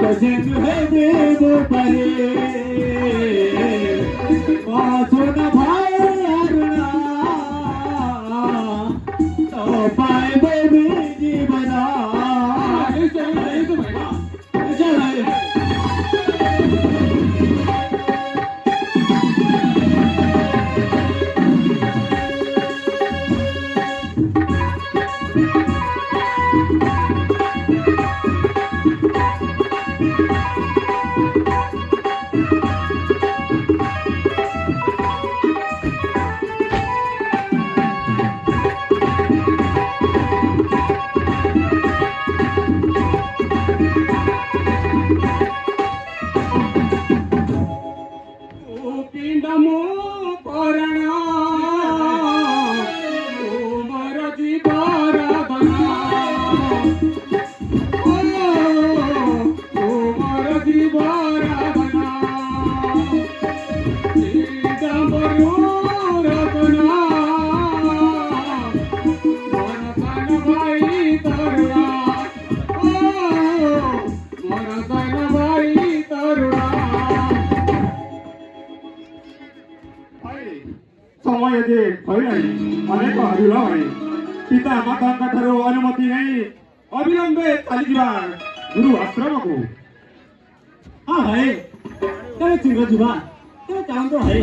भजन है देव परे पाछो न भाई अरुणा तो पाए बेबी जीवना पिता माता अनुमति नहीं अविलंबे चली गुरु आश्रम को हाँ भाई तेरे चिंगा जीवा तेरे काम तो है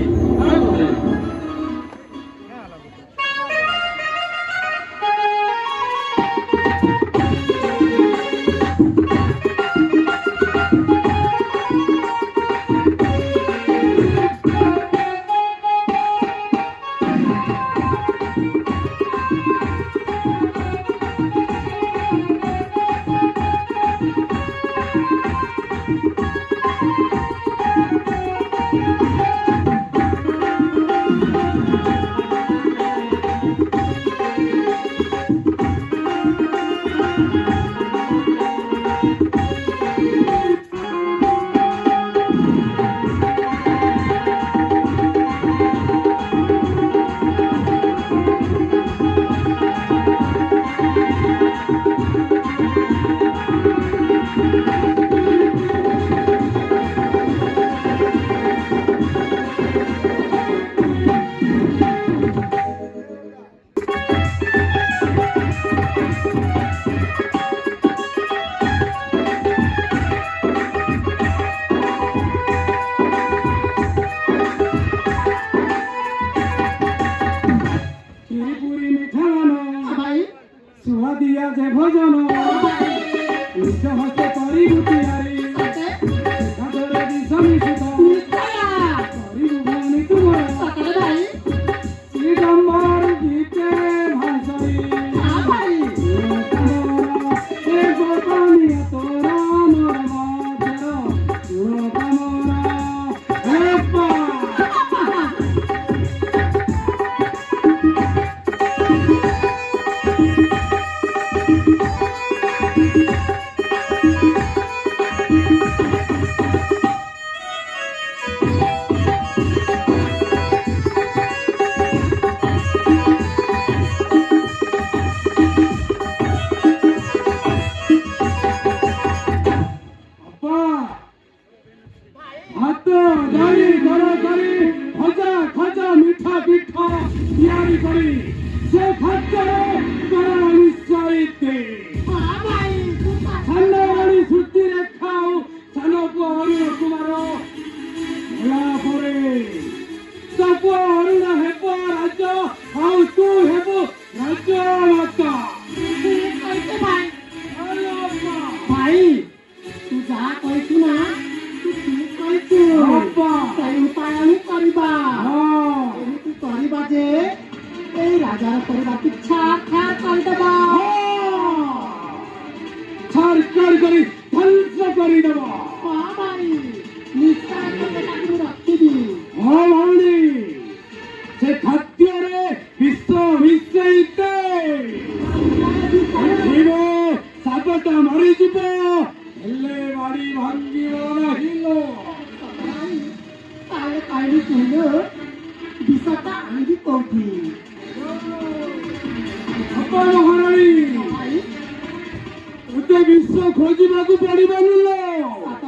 विश्व खोजा पड़ो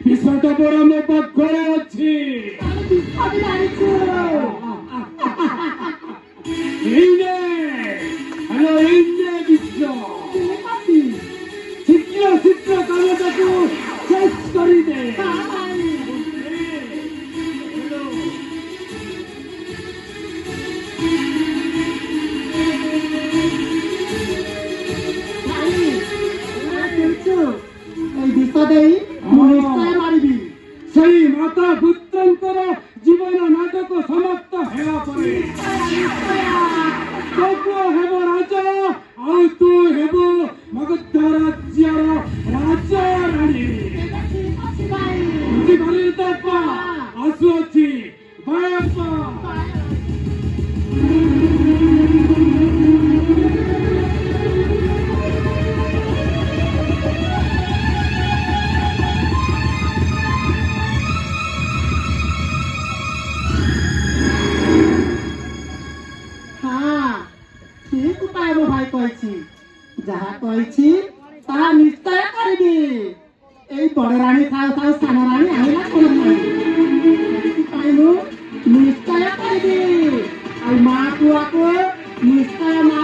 ବିଶ୍ୱାସ ପରା ମୋ ପାଖରେ ଅଛି। ଏଇନେ ହ୍ୟାଲୋ ଏଇନେ ବିଶ୍ଵ ଶୀଘ୍ର ଶୀଘ୍ର କାମଟାକୁ ଶେଷ କରିଦେ। ସେଇ ମାତା ପୁତ୍ରଙ୍କର ଜୀବନ ନାଟକ ସମାପ୍ତ ହେଲା ପରେ ହେବ ରାଜା ଆଉ ତୁ ହେବ ମଗଧ ରାଜ୍ୟର ରାଜା ରାଣୀ। ବୁଝିପାରିଲି ତ ବାପା? ଆସୁଅଛି ବାପା। ଯାହା କହିଛି ତାହା ନିଶ୍ଚୟ କରିବି। ଏଇ ବଡ ରାଣୀ ଥାଉ ଥାଉ ସାନ ରାଣୀ ଆଇଲା କଣ ସେଥିପାଇଁ ମୁଁ ନିଶ୍ଚୟ କରିବି। ଆଉ ମା ପୁଅକୁ ନିଶ୍ଚୟ ମା